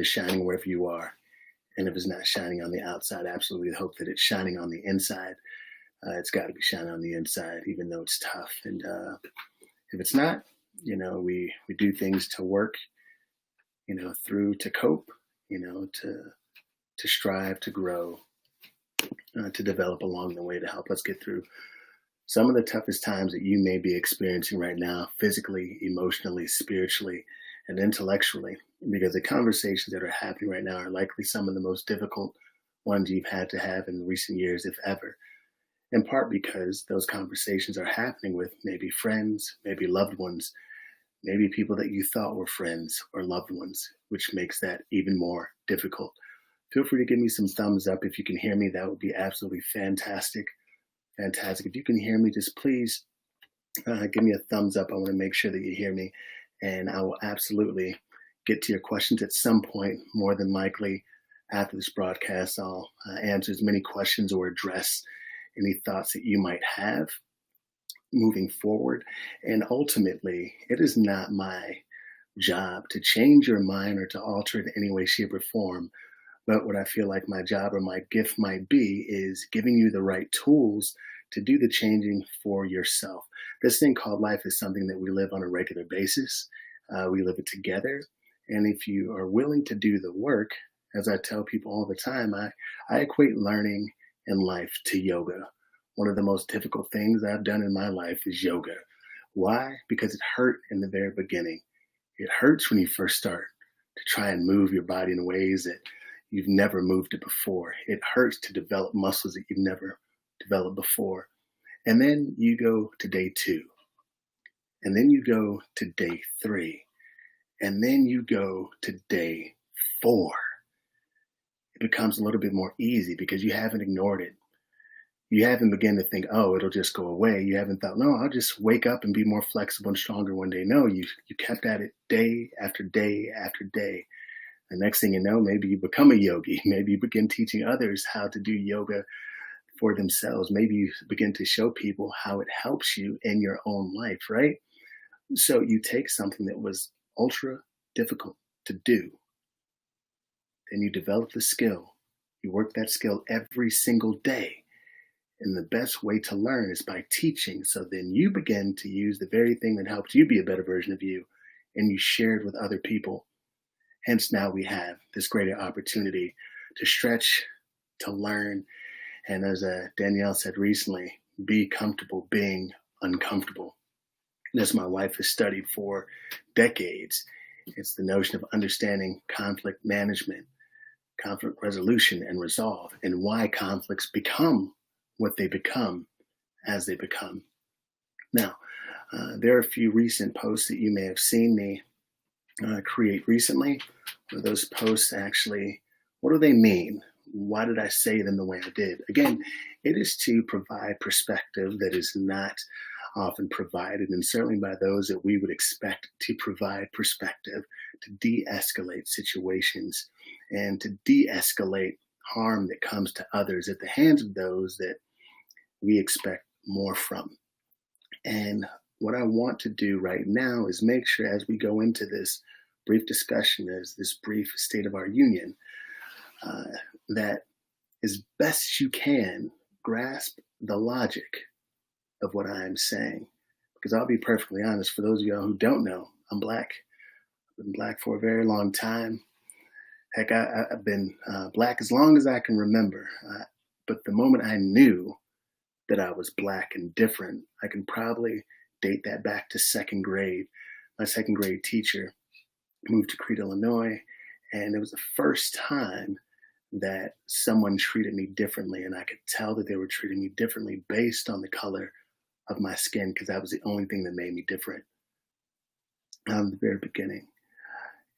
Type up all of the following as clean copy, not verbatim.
is shining wherever you are. And if it's not shining on the outside, absolutely hope that it's shining on the inside. It's got to be shining on the inside, even though it's tough. And if it's not, we do things to work, through to cope, to strive, to grow, to develop along the way to help us get through some of the toughest times that you may be experiencing right now, physically, emotionally, spiritually, and intellectually, because the conversations that are happening right now are likely some of the most difficult ones you've had to have in recent years, if ever. In part because those conversations are happening with maybe friends, maybe loved ones, maybe people that you thought were friends or loved ones, which makes that even more difficult. Feel free to give me some thumbs up if you can hear me. That would be absolutely fantastic. Fantastic. If you can hear me, just please give me a thumbs up. I want to make sure that you hear me, and I will absolutely get to your questions at some point. More than likely, after this broadcast, I'll answer as many questions or address any thoughts that you might have moving forward. And ultimately, it is not my job to change your mind or to alter it in any way, shape, or form. But what I feel like my job or my gift might be is giving you the right tools to do the changing for yourself. This thing called life is something that we live on a regular basis. We live it together. And if you are willing to do the work, as I tell people all the time, I equate learning and life to yoga. One of the most difficult things I've done in my life is yoga. Why? Because it hurt in the very beginning. It hurts when you first start to try and move your body in ways that you've never moved it before. It hurts to develop muscles that you've never developed before. And then you go to day 2. And then you go to day 3. And then you go to day 4. It becomes a little bit more easy because you haven't ignored it. You haven't begun to think, oh, it'll just go away. You haven't thought, no, I'll just wake up and be more flexible and stronger one day. No, you kept at it day after day after day. The next thing you know, maybe you become a yogi. Maybe you begin teaching others how to do yoga for themselves. Maybe you begin to show people how it helps you in your own life, right? So you take something that was ultra difficult to do, and you develop the skill. You work that skill every single day. And the best way to learn is by teaching. So then you begin to use the very thing that helps you be a better version of you, and you share it with other people. Hence, now we have this greater opportunity to stretch, to learn, and as Danielle said recently, be comfortable being uncomfortable. And as my wife has studied for decades, it's the notion of understanding conflict management, conflict resolution, and resolve, and why conflicts become what they become as they become. Now, there are a few recent posts that you may have seen me create recently. Those posts actually, what do they mean? Why did I say them the way I did? Again, it is to provide perspective that is not often provided, and certainly by those that we would expect to provide perspective, to de-escalate situations and to de-escalate harm that comes to others at the hands of those that we expect more from. And what I want to do right now is make sure as we go into this brief discussion, as this brief state of our union, that as best you can grasp the logic of what I am saying. Because I'll be perfectly honest, for those of y'all who don't know, I'm Black. I've been Black for a very long time. Heck, I've been Black as long as I can remember. But the moment I knew that I was Black and different, I can probably date that back to second grade. My second grade teacher moved to Crete, Illinois, and it was the first time that someone treated me differently, and I could tell that they were treating me differently based on the color of my skin, because that was the only thing that made me different from the very beginning.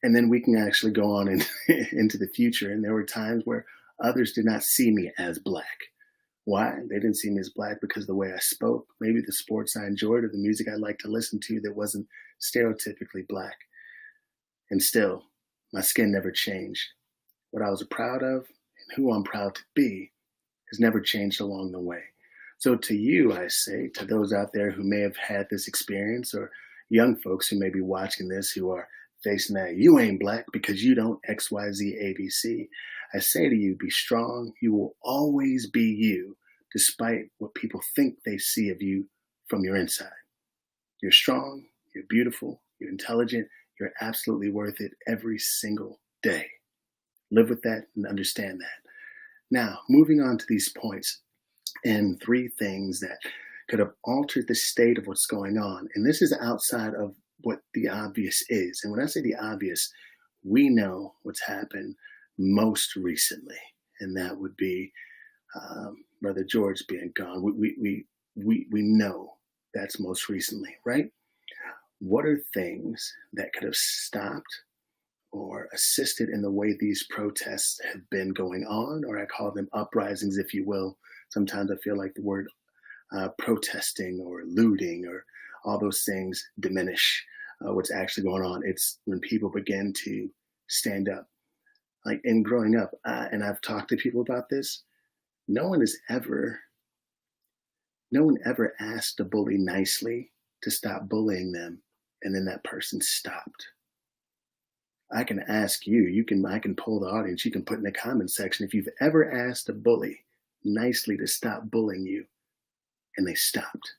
And then we can actually go on into the future, and there were times where others did not see me as Black. Why? They didn't see me as Black because of the way I spoke, maybe the sports I enjoyed or the music I liked to listen to that wasn't stereotypically Black. And still, my skin never changed. What I was proud of and who I'm proud to be has never changed along the way. So to you, I say, to those out there who may have had this experience, or young folks who may be watching this who are facing that. You ain't black because you don't X, Y, Z, A, B, C. I say to you, be strong. You will always be you, despite what people think they see of you from your inside. You're strong, you're beautiful, you're intelligent, you're absolutely worth it every single day. Live with that and understand that. Now, moving on to these points and 3 things that could have altered the state of what's going on. And this is outside of what the obvious is. And when I say the obvious, we know what's happened most recently, and that would be Brother George being gone. We know that's most recently, right? What are things that could have stopped or assisted in the way these protests have been going on, or I call them uprisings, if you will. Sometimes I feel like the word protesting or looting or all those things diminish what's actually going on. It's when people begin to stand up. Like in growing up, and I've talked to people about this, no one ever asked a bully nicely to stop bullying them, and then that person stopped. I can ask you, I can poll the audience, you can put in the comment section if you've ever asked a bully nicely to stop bullying you and they stopped.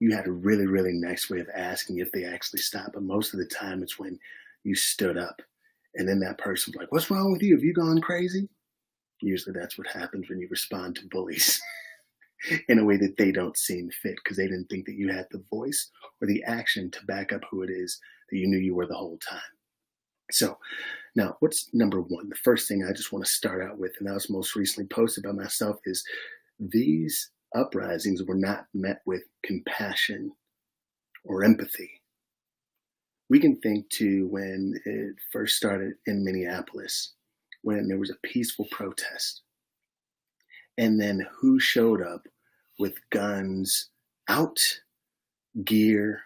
You had a really, really nice way of asking if they actually stopped, but most of the time it's when you stood up and then that person was like, what's wrong with you? Have you gone crazy? Usually that's what happens when you respond to bullies in a way that they don't seem fit because they didn't think that you had the voice or the action to back up who it is that you knew you were the whole time. So now what's number 1? The first thing I just want to start out with, and that was most recently posted by myself, is these uprisings were not met with compassion or empathy. We can think to when it first started in Minneapolis, when there was a peaceful protest, and then who showed up with guns out, gear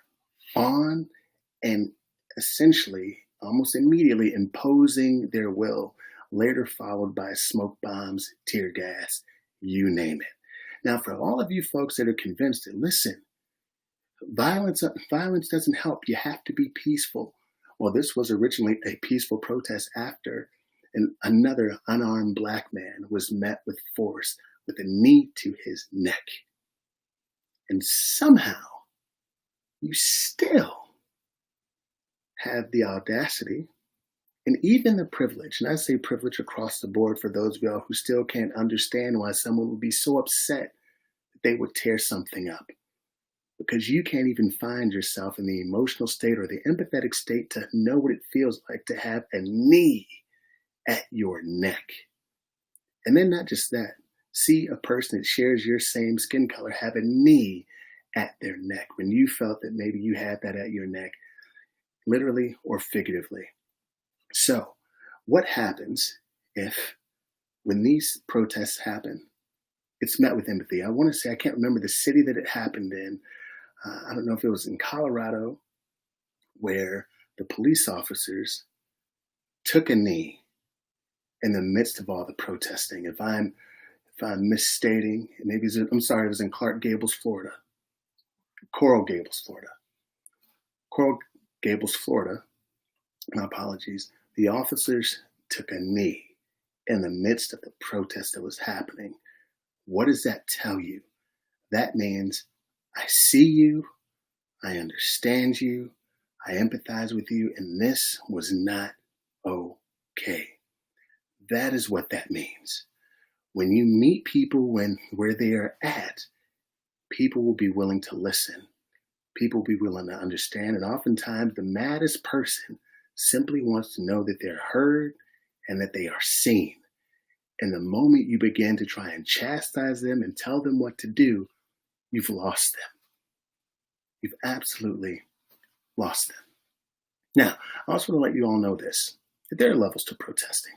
on, and essentially almost immediately imposing their will, later followed by smoke bombs, tear gas, you name it. Now, for all of you folks that are convinced that, listen, violence doesn't help. You have to be peaceful. Well, this was originally a peaceful protest after another unarmed black man was met with force with a knee to his neck. And somehow you still have the audacity and even the privilege, and I say privilege across the board for those of y'all who still can't understand why someone would be so upset that they would tear something up. Because you can't even find yourself in the emotional state or the empathetic state to know what it feels like to have a knee at your neck. And then not just that, see a person that shares your same skin color have a knee at their neck when you felt that maybe you had that at your neck, literally or figuratively. So what happens if, when these protests happen, it's met with empathy? I want to say, I can't remember the city that it happened in. I don't know if it was in Colorado, where the police officers took a knee in the midst of all the protesting. If I'm misstating, maybe it was in Coral Gables, Florida. Coral Gables, Florida. My apologies. The officers took a knee in the midst of the protest that was happening. What does that tell you? That means I see you, I understand you, I empathize with you, and this was not okay. That is what that means. When you meet people where they are at, people will be willing to listen. People will be willing to understand, and oftentimes the maddest person simply wants to know that they're heard and that they are seen. And the moment you begin to try and chastise them and tell them what to do, you've lost them. You've absolutely lost them. Now, I also want to let you all know this, that there are levels to protesting.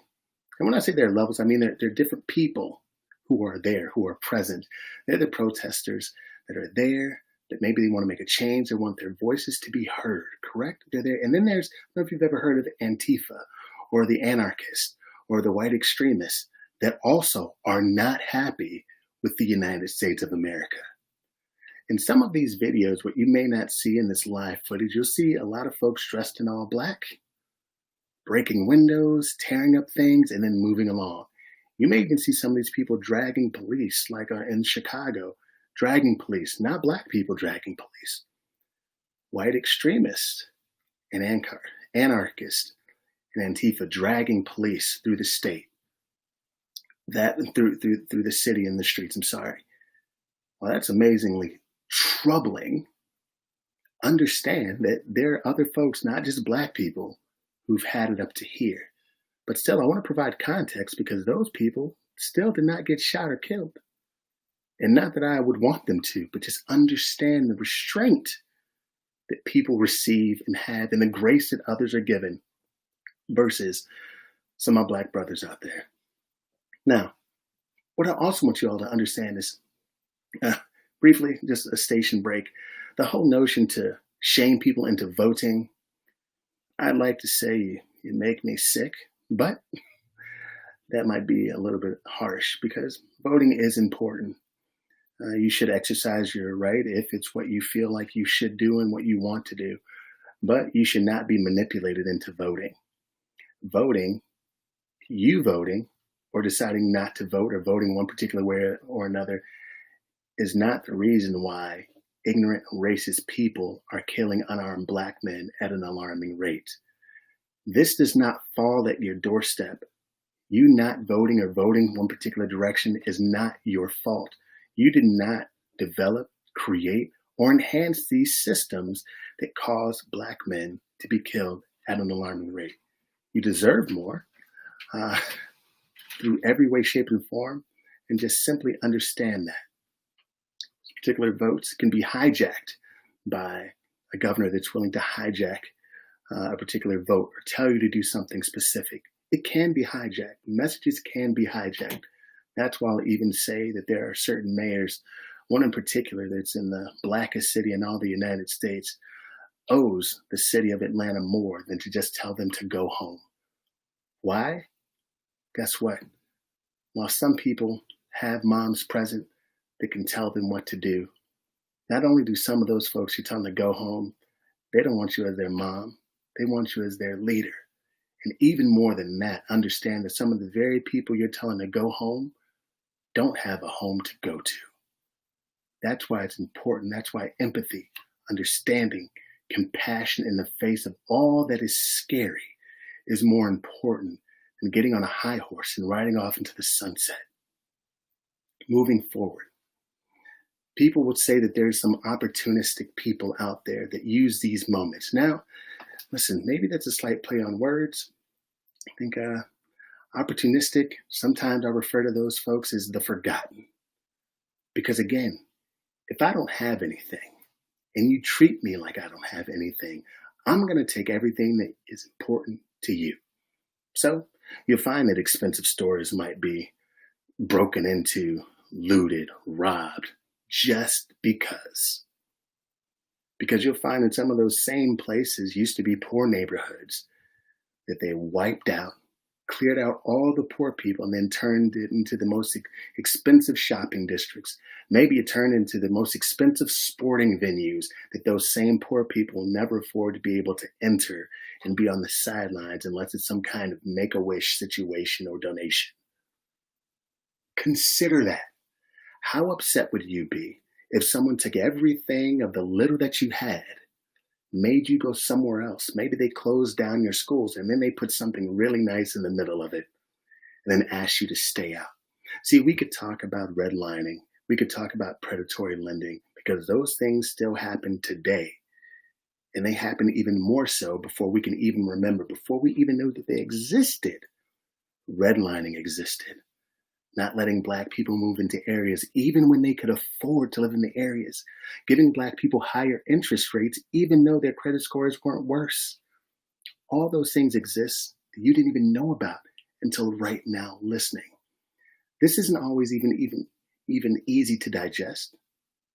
And when I say there are levels, I mean there are different people who are there, who are present. They're the protesters that are there, that maybe they want to make a change. They want their voices to be heard, correct? They're there. And then I don't know if you've ever heard of Antifa or the anarchist or the white extremists that also are not happy with the United States of America. In some of these videos, what you may not see in this live footage, you'll see a lot of folks dressed in all black, breaking windows, tearing up things, and then moving along. You may even see some of these people dragging police, like in Chicago, dragging police, not black people dragging police. White extremists and anarchists and Antifa dragging police through the state, through the city and the streets. I'm sorry. Well, that's amazingly troubling. Understand that there are other folks, not just black people, who've had it up to here. But still, I want to provide context because those people still did not get shot or killed. And not that I would want them to, but just understand the restraint that people receive and have and the grace that others are given versus some of my black brothers out there. Now, what I also want you all to understand is, briefly, just a station break, the whole notion to shame people into voting, I'd like to say you make me sick, but that might be a little bit harsh because voting is important. You should exercise your right if it's what you feel like you should do and what you want to do, but you should not be manipulated into voting. You voting, or deciding not to vote or voting one particular way or another is not the reason why ignorant, racist people are killing unarmed black men at an alarming rate. This does not fall at your doorstep. You not voting or voting one particular direction is not your fault. You did not develop, create, or enhance these systems that cause black men to be killed at an alarming rate. You deserve more through every way, shape, and form, and just simply understand that. Particular votes can be hijacked by a governor that's willing to hijack a particular vote or tell you to do something specific. It can be hijacked. Messages can be hijacked. That's why I'll even say that there are certain mayors, one in particular that's in the blackest city in all the United States, owes the city of Atlanta more than to just tell them to go home. Why? Guess what? While some people have moms present that can tell them what to do, not only do some of those folks you tell them to go home, they don't want you as their mom. They want you as their leader. And even more than that, understand that some of the very people you're telling to go home don't have a home to go to. That's why it's important. That's why empathy, understanding, compassion in the face of all that is scary is more important than getting on a high horse and riding off into the sunset. Moving forward, people would say that there's some opportunistic people out there that use these moments. Now, listen, maybe that's a slight play on words. I think opportunistic, sometimes I refer to those folks as the forgotten. Because again, if I don't have anything and you treat me like I don't have anything, I'm going to take everything that is important to you. So you'll find that expensive stores might be broken into, looted, robbed, just because. Because you'll find that some of those same places used to be poor neighborhoods that they wiped out, cleared out all the poor people, and then turned it into the most expensive shopping districts. Maybe it turned into the most expensive sporting venues that those same poor people will never afford to be able to enter and be on the sidelines unless it's some kind of make-a-wish situation or donation. Consider that. How upset would you be if someone took everything of the little that you had, made you go somewhere else? Maybe they closed down your schools and then they put something really nice in the middle of it and then asked you to stay out. See, we could talk about redlining. We could talk about predatory lending because those things still happen today. And they happen even more so before we can even remember, before we even know that they existed. Redlining existed. Not letting black people move into areas even when they could afford to live in the areas, giving black people higher interest rates even though their credit scores weren't worse. All those things exist that you didn't even know about until right now listening. This isn't always even easy to digest,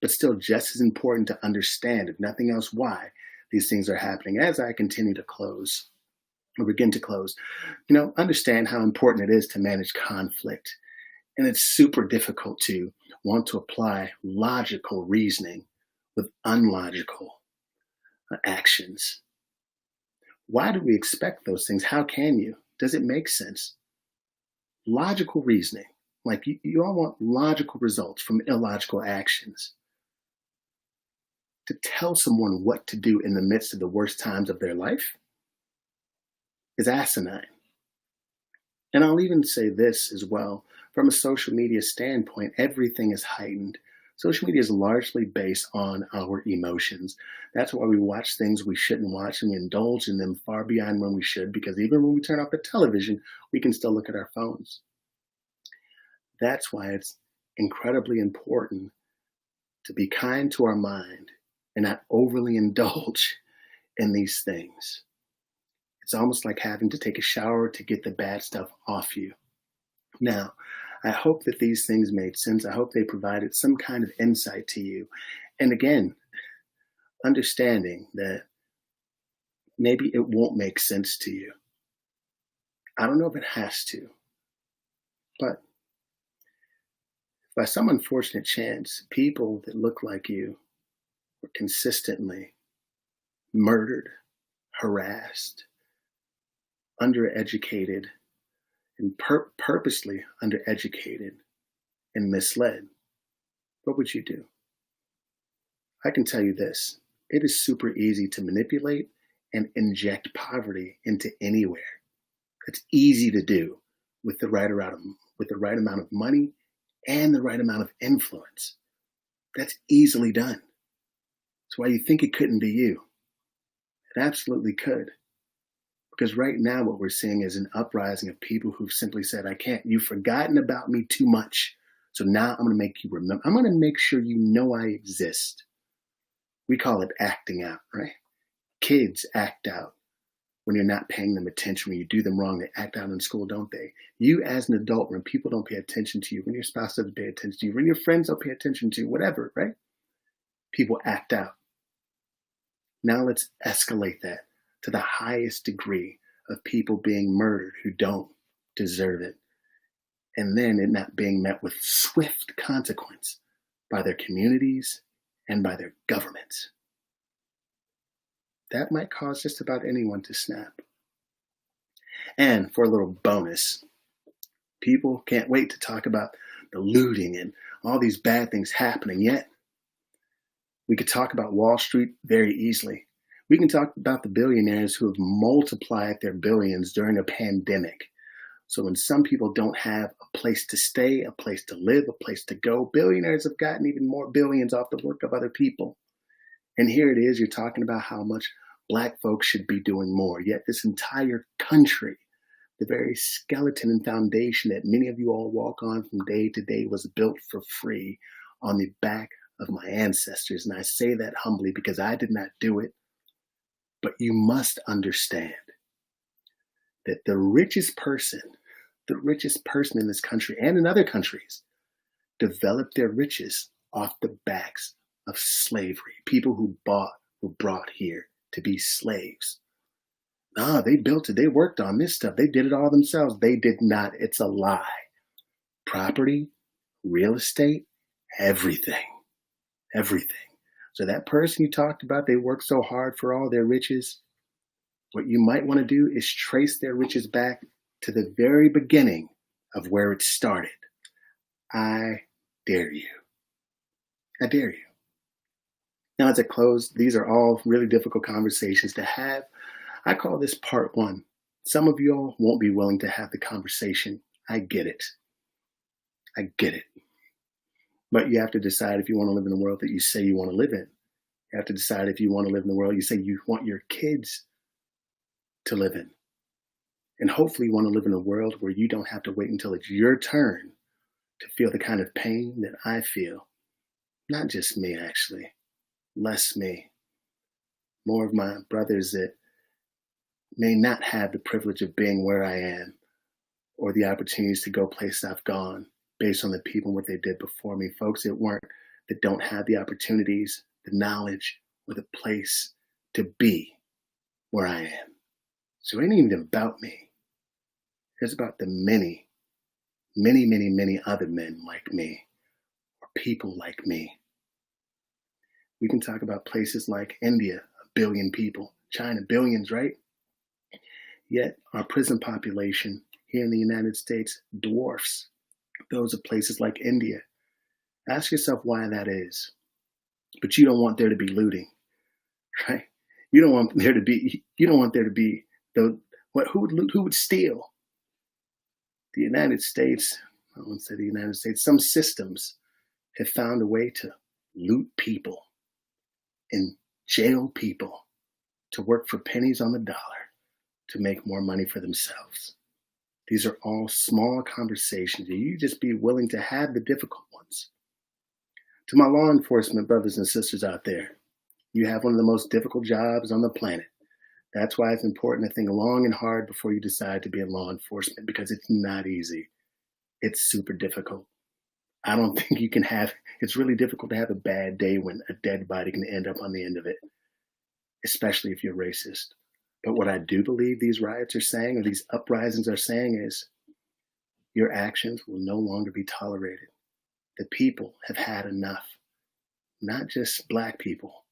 but still just as important to understand, if nothing else, why these things are happening. As I continue to close, or begin to close, understand how important it is to manage conflict. And it's super difficult to want to apply logical reasoning with unlogical actions. Why do we expect those things? How can you? Does it make sense? Logical reasoning. Like you all want logical results from illogical actions. To tell someone what to do in the midst of the worst times of their life is asinine. And I'll even say this as well. From a social media standpoint, everything is heightened. Social media is largely based on our emotions. That's why we watch things we shouldn't watch and we indulge in them far beyond when we should, because even when we turn off the television, we can still look at our phones. That's why it's incredibly important to be kind to our mind and not overly indulge in these things. It's almost like having to take a shower to get the bad stuff off you. Now, I hope that these things made sense. I hope they provided some kind of insight to you. And again, understanding that maybe it won't make sense to you. I don't know if it has to, but by some unfortunate chance, people that look like you were consistently murdered, harassed, undereducated, and purposely undereducated and misled, what would you do? I can tell you this, it is super easy to manipulate and inject poverty into anywhere. It's easy to do with the right amount of money and the right amount of influence. That's easily done. That's why you think it couldn't be you. It absolutely could. Because right now what we're seeing is an uprising of people who've simply said, I can't, you've forgotten about me too much. So now I'm going to make you remember. I'm going to make sure you know I exist. We call it acting out, right? Kids act out when you're not paying them attention. When you do them wrong, they act out in school, don't they? You as an adult, when people don't pay attention to you, when your spouse doesn't pay attention to you, when your friends don't pay attention to you, whatever, right? People act out. Now let's escalate that to the highest degree of people being murdered who don't deserve it. And then it not being met with swift consequence by their communities and by their governments. That might cause just about anyone to snap. And for a little bonus, people can't wait to talk about the looting and all these bad things happening yet. We could talk about Wall Street very easily. We can talk about the billionaires who have multiplied their billions during a pandemic. So when some people don't have a place to stay, a place to live, a place to go, billionaires have gotten even more billions off the work of other people. And here it is, you're talking about how much Black folks should be doing more. Yet this entire country, the very skeleton and foundation that many of you all walk on from day to day, was built for free on the back of my ancestors. And I say that humbly because I did not do it. But you must understand that the richest person in this country and in other countries developed their riches off the backs of slavery. People who were brought here to be slaves. No, they built it. They worked on this stuff. They did it all themselves. They did not. It's a lie. Property, real estate, everything. So that person you talked about, they worked so hard for all their riches. What you might want to do is trace their riches back to the very beginning of where it started. I dare you. I dare you. Now, as I close, these are all really difficult conversations to have. I call this part one. Some of you all won't be willing to have the conversation. I get it. But you have to decide if you want to live in the world that you say you want to live in. You have to decide if you want to live in the world you say you want your kids to live in. And hopefully you want to live in a world where you don't have to wait until it's your turn to feel the kind of pain that I feel. Not just me, actually. Less me. More of my brothers that may not have the privilege of being where I am or the opportunities to go places I've gone based on the people and what they did before me. Folks that don't have the opportunities, the knowledge, or the place to be where I am. So it ain't even about me. It's about the many other men like me, or people like me. We can talk about places like India, 1 billion people, China, billions, right? Yet our prison population here in the United States dwarfs those of places like India. Ask yourself why that is. But you don't want there to be looting, right? You don't want there to be who would steal? The United States, I won't say the United States, some systems have found a way to loot people and jail people to work for pennies on the dollar to make more money for themselves. These are all small conversations. You just be willing to have the difficult ones. To my law enforcement brothers and sisters out there, you have one of the most difficult jobs on the planet. That's why it's important to think long and hard before you decide to be in law enforcement, because it's not easy. It's super difficult. I don't think it's really difficult to have a bad day when a dead body can end up on the end of it, especially if you're racist. But what I do believe these riots are saying, or these uprisings are saying, is your actions will no longer be tolerated. The people have had enough. Not just black people,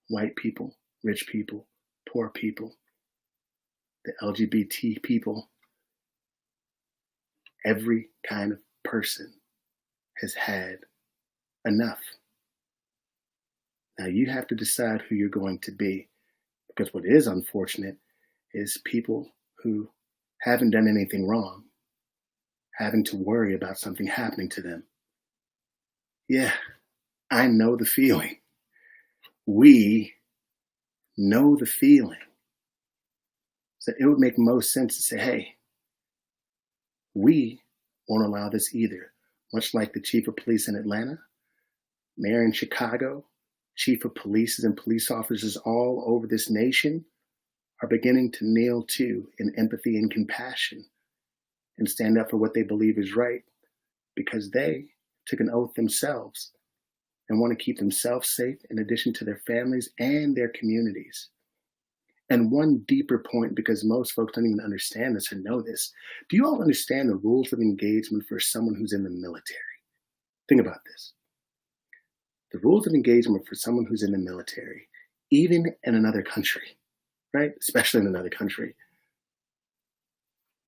white people, rich people, poor people, the LGBT people. Every kind of person has had enough. Now you have to decide who you're going to be, because what is unfortunate is people who haven't done anything wrong having to worry about something happening to them. Yeah, I know the feeling. We know the feeling. So it would make most sense to say, hey, we won't allow this either. Much like the chief of police in Atlanta, mayor in Chicago, chief of police and police officers all over this nation are beginning to kneel too in empathy and compassion and stand up for what they believe is right, because they took an oath themselves and want to keep themselves safe in addition to their families and their communities. And one deeper point, because most folks don't even understand this or know this, do you all understand the rules of engagement for someone who's in the military? Think about this. The rules of engagement for someone who's in the military, even in another country, right? Especially in another country.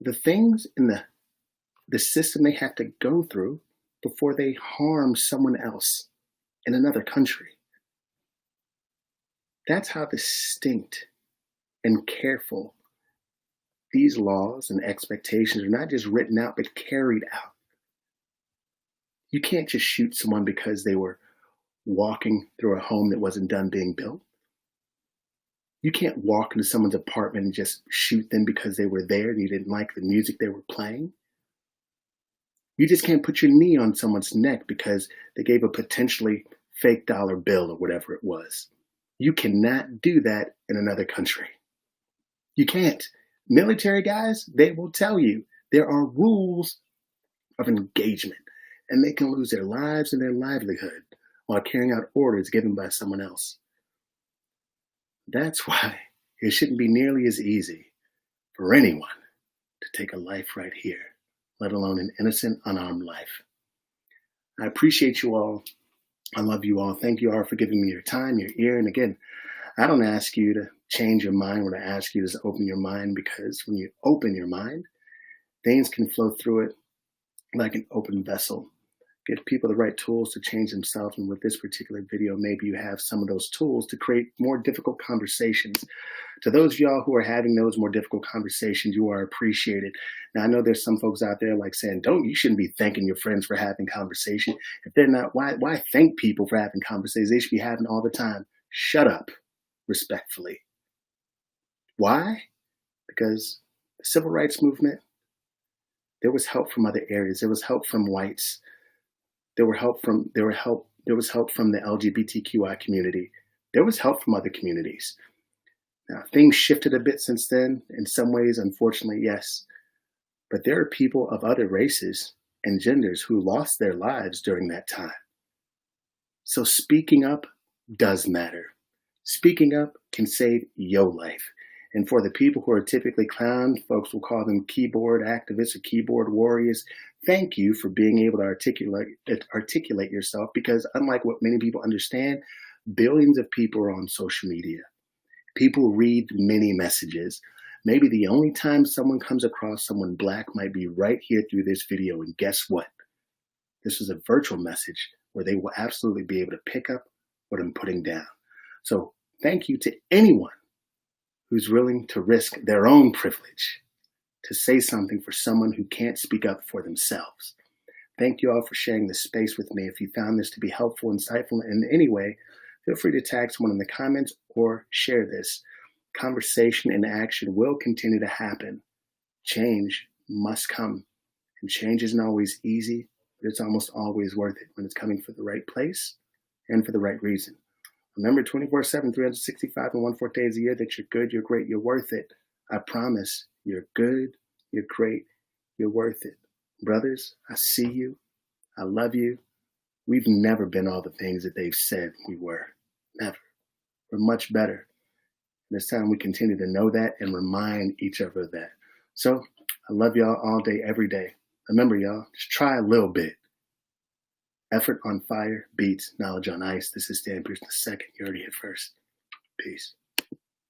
The things in the system they have to go through before they harm someone else in another country. That's how distinct and careful these laws and expectations are not just written out, but carried out. You can't just shoot someone because they were walking through a home that wasn't done being built. You can't walk into someone's apartment and just shoot them because they were there and you didn't like the music they were playing. You just can't put your knee on someone's neck because they gave a potentially fake dollar bill or whatever it was. You cannot do that in another country. You can't. Military guys, they will tell you there are rules of engagement, and they can lose their lives and their livelihood while carrying out orders given by someone else. That's why it shouldn't be nearly as easy for anyone to take a life right here, let alone an innocent, unarmed life. I appreciate you all. I love you all. Thank you all for giving me your time, your ear. And again, I don't ask you to change your mind. What I ask you is to open your mind, because when you open your mind, things can flow through it like an open vessel. Give people the right tools to change themselves. And with this particular video, maybe you have some of those tools to create more difficult conversations. To those of y'all who are having those more difficult conversations, you are appreciated. Now, I know there's some folks out there like saying, you shouldn't be thanking your friends for having conversation. If they're not, why thank people for having conversations? They should be having all the time. Shut up, respectfully. Why? Because the civil rights movement, there was help from other areas. There was help from whites. There was help from the LGBTQI community. There was help from other communities. Now, things shifted a bit since then. In some ways, unfortunately, yes. But there are people of other races and genders who lost their lives during that time. So speaking up does matter. Speaking up can save your life. And for the people who are typically clowned, folks will call them keyboard activists or keyboard warriors. Thank you for being able to articulate yourself, because unlike what many people understand, Billions of people are on social media. People read many messages. Maybe the only time someone comes across someone Black might be right here through this video. And guess what? This is a virtual message where they will absolutely be able to pick up what I'm putting down. So thank you to anyone who's willing to risk their own privilege to say something for someone who can't speak up for themselves. Thank you all for sharing this space with me. If you found this to be helpful, insightful in any way, feel free to tag someone in the comments or share this. Conversation and action will continue to happen. Change must come. And change isn't always easy, but it's almost always worth it when it's coming for the right place and for the right reason. Remember 24/7, 365 and 1/4 days a year that you're good, you're great, you're worth it. I promise you're good, you're great, you're worth it. Brothers, I see you. I love you. We've never been all the things that they've said we were. Never. We're much better. And it's time we continue to know that and remind each other of that. So I love y'all all day, every day. Remember, y'all, just try a little bit. Effort on fire beats knowledge on ice. This is Stan Pearson II. You heard it here first. Peace.